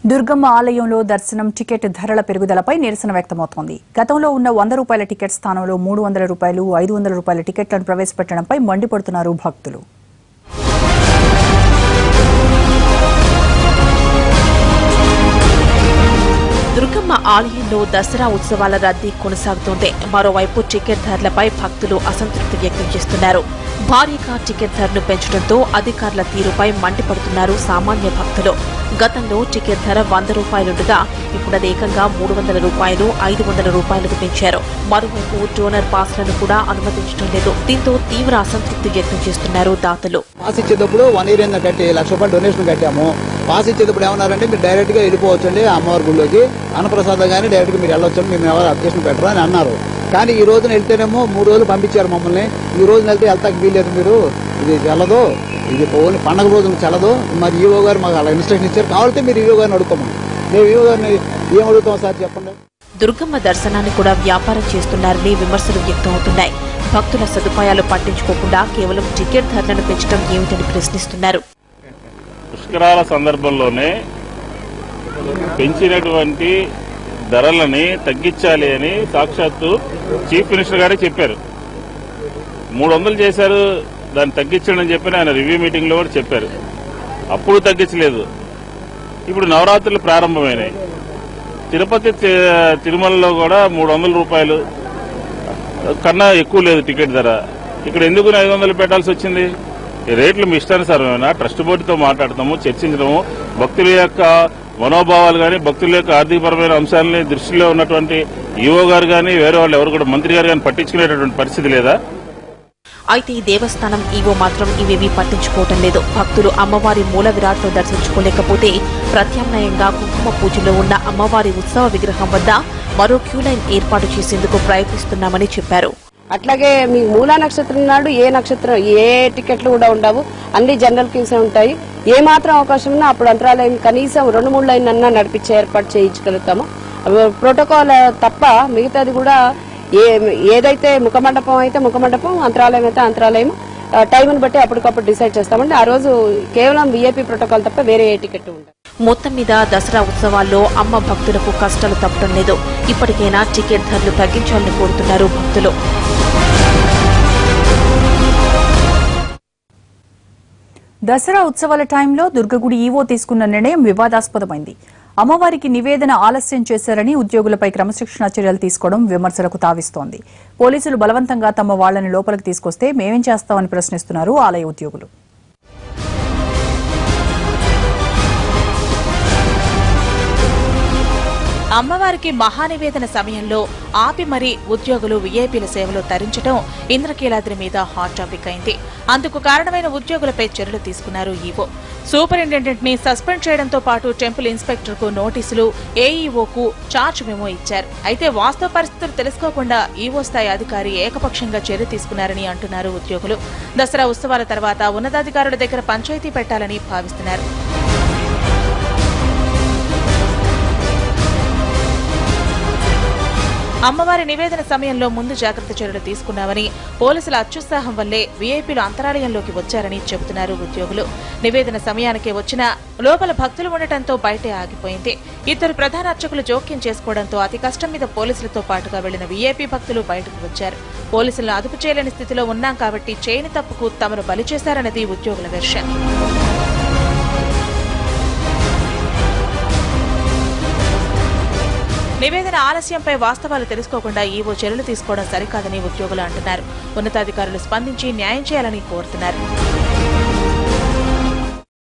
దుర్గమ్మ ఆలయంలో దర్శనం టికెట్ ధరల పెరుగుదలపై నిరసన వ్యక్తమవుతోంది. గతంలో ఉన్న ₹100 టికెట్ స్థానంలో ₹300, ₹500 టికెట్లను ప్రవేశపెట్టడంపై మండిపడుతున్నారు భక్తులు. దుర్గమ్మ ఆలయంలో దసరా ఉత్సవాల రద్దీ కొనసాగుతోంది. మరోవైపు టికెట్ ధరలపై భక్తులు అసంతృప్తి వ్యక్తం చేస్తున్నారు. భారీగా టికెట్ ధరను పెంచడంతో అధికారుల తీరుపై మండిపడుతున్నారు సామాన్య భక్తులు. గతంలో టికెట్ ధర ₹100 ఉండగా ఇప్పుడు అది ఏకంగా ₹300, ₹500 పెంచారు. మరోవైపు డోనర్ పాస్లను కూడా అనుమతించడం లేదు. దీంతో తీవ్ర అసంతృప్తి వ్యక్తం చేస్తున్నారు దాతలు. పాస్ ఇచ్చేటప్పుడు 1 year కట్టి ₹1,00,000 డొనేషన్ కట్టాము. పాస్ ఇచ్చేటప్పుడు ఏమన్నారంటే మీరు డైరెక్ట్ గా వెళ్ళిపోవచ్చండి అమ్మవారి గుడిలోకి, అన్నప్రసాదం కానీ డైరెక్ట్ గా మీరు వెళ్ళొచ్చండి, మేము ఎవరు అప్లికేషన్ పెట్టరు అని అన్నారు. కానీ ఈ రోజున వెళ్తేనేమో 3 రోజులు పంపించారు మమ్మల్ని. ఈ రోజున వెళ్తే వెళ్తాకి వీల్లేదు, మీరు ఇది వెళ్ళదు, ఇది ఓన్లీ పండగ రోజున చల్లదు. మరి ఈవో గారు మాకు అలా ఇన్స్ట్రక్షన్ ఇచ్చారు. కావాలంటే మీరు ఈవో గారిని అడుగుతాము. మేము ఈవో గారిని ఏం అడుగుతాం సార్ చెప్పండి. దుర్గమ్మ దర్శనాన్ని కూడా వ్యాపారం చేస్తున్నారని విమర్శలు వ్యక్తమవుతున్నాయి. భక్తుల సదుపాయాలు పట్టించుకోకుండా కేవలం టికెట్ ధరలను పెంచడం ఏమిటని ప్రశ్నిస్తున్నారు. పుష్కరాల సందర్భంలోనే పెంచినటువంటి ధరలని తగ్గించాలి అని సాక్షాత్తు చీఫ్ మినిస్టర్ గారే చెప్పారు. 300 చేశారు, దాన్ని తగ్గించండి అని చెప్పి ఆయన రివ్యూ మీటింగ్ లో కూడా చెప్పారు. అప్పుడు తగ్గించలేదు. ఇప్పుడు నవరాత్రులు ప్రారంభమైనాయి. తిరుపతి తిరుమలలో కూడా ₹300 కన్నా ఎక్కువ లేదు టికెట్ ధర. ఇక్కడ ఎందుకు 500 పెట్టాల్సి వచ్చింది? ఈ రేట్లు మీ ఇష్టానుసారమేనా? ట్రస్ట్ బోర్డుతో మాట్లాడతాము, చర్చించడము, భక్తుల యొక్క మనోభావాలు కానీ భక్తుల యొక్క ఆర్థికపరమైన అంశాలని దృష్టిలో ఉన్నటువంటి ఈవో గారు కానీ వేరే వాళ్ళు ఎవరు కూడా మంత్రి గారు కానీ పట్టించుకునేటటువంటి పరిస్థితి లేదా? అయితే దేవస్థానం ఈవో మాత్రం ఇవేమీ పట్టించుకోవటం లేదు. భక్తులు అమ్మవారి మూల విరాట్ను దర్శించుకోలేకపోతే ప్రత్యామ్నాయంగా కుంకుమ పూజలో ఉన్న అమ్మవారి ఉత్సవ విగ్రహం వద్ద మరో క్యూ లైన్ ఏర్పాటు చేసేందుకు ప్రయత్నిస్తున్నామని చెప్పారు. అట్లాగే మీ మూలా నక్షత్రం నాడు ఏ టికెట్లు కూడా ఉండవు, అన్ని జనరల్ క్యూస్ ఉంటాయి. ఏ మాత్రం అవకాశం ఉన్నా అప్పుడు అంతరాలయం కనీసం 2-3 లైన్ అన్నా నడిపించే ఏర్పాటు చేయించగలుగుతాము. ప్రోటోకాల్ తప్ప మిగతాది కూడా ఏదైతే ముఖమండపం అయితే ముఖమండపం, అంతరాలయం అయితే అంతరాలయం, టైంను బట్టి అప్పటికప్పుడు డిసైడ్ చేస్తామండి. ఆ రోజు కేవలం వీఐపీ ప్రోటోకాల్ తప్ప వేరే ఏ టికెట్ ఉండదు. మొత్తం మీద దసరా ఉత్సవాల్లో అమ్మ భక్తులకు కష్టాలు తప్పడం లేదు. ఇప్పటికైనా టికెట్ ధరలు తగ్గించాలని కోరుతున్నారు భక్తులు. దసరా ఉత్సవాల టైంలో దుర్గగుడి ఈవో తీసుకున్న నిర్ణయం వివాదాస్పదమైంది. అమ్మవారికి నివేదన ఆలస్యం చేశారని ఉద్యోగులపై క్రమశిక్షణా చర్యలు తీసుకోవడం విమర్శలకు తావిస్తోంది. పోలీసులు బలవంతంగా తమ వాళ్లని లోపలికి తీసుకొస్తే మేమేం చేస్తామని ప్రశ్నిస్తున్నారు ఆలయ ఉద్యోగులు. అమ్మవారికి మహానివేదన సమయంలో ఆపి మరీ ఉద్యోగులు వీఐపీల సేవలో తరించడం ఇంద్రకీలాద్రి మీద హాట్ టాపిక్ అయింది. అందుకు కారణమైన ఉద్యోగులపై చర్యలు తీసుకున్నారు ఈవో. సూపరింటెండెంట్ ని సస్పెండ్ చేయడంతో పాటు టెంపుల్ ఇన్స్పెక్టర్ కు నోటీసులు, ఏఈఓకు చార్జ్ మెమో ఇచ్చారు. అయితే వాస్తవ పరిస్థితులు తెలుసుకోకుండా ఈవో స్థాయి అధికారి ఏకపక్షంగా చర్య తీసుకున్నారని అంటున్నారు ఉద్యోగులు. దసరా ఉత్సవాల తర్వాత ఉన్నతాధికారుల దగ్గర పంచాయతీ పెట్టాలని భావిస్తున్నారు. అమ్మవారి నివేదన సమయంలో ముందు జాగ్రత్త చర్యలు తీసుకున్నామని, పోలీసుల అత్యుత్సాహం వల్లే వీఐపీలు అంతరాలయంలోకి వచ్చారని చెబుతున్నారు ఉద్యోగులు. నివేదన సమయానికే వచ్చినా లోపల భక్తులు ఉండటంతో బయటే ఆగిపోయింది. ఇద్దరు ప్రధాన అర్చకులు జోక్యం చేసుకోవడంతో అతి కష్టం మీద పోలీసులతో పాటుగా వెళ్లిన వీఐపీ భక్తులు బయటకు వచ్చారు. పోలీసులను అదుపు చేయలేని స్థితిలో ఉన్నాం కాబట్టి చేయని తప్పుకు తమను బలి చేశారన్నది ఉద్యోగుల వెర్షన్. నివేదన ఆలస్యంపై వాస్తవాలు తెలుసుకోకుండా ఈవో చర్యలు తీసుకోవడం సరికాదని ఉద్యోగులు అంటున్నారు. ఉన్నతాధికారులు స్పందించి న్యాయం చేయాలని కోరుతున్నారు.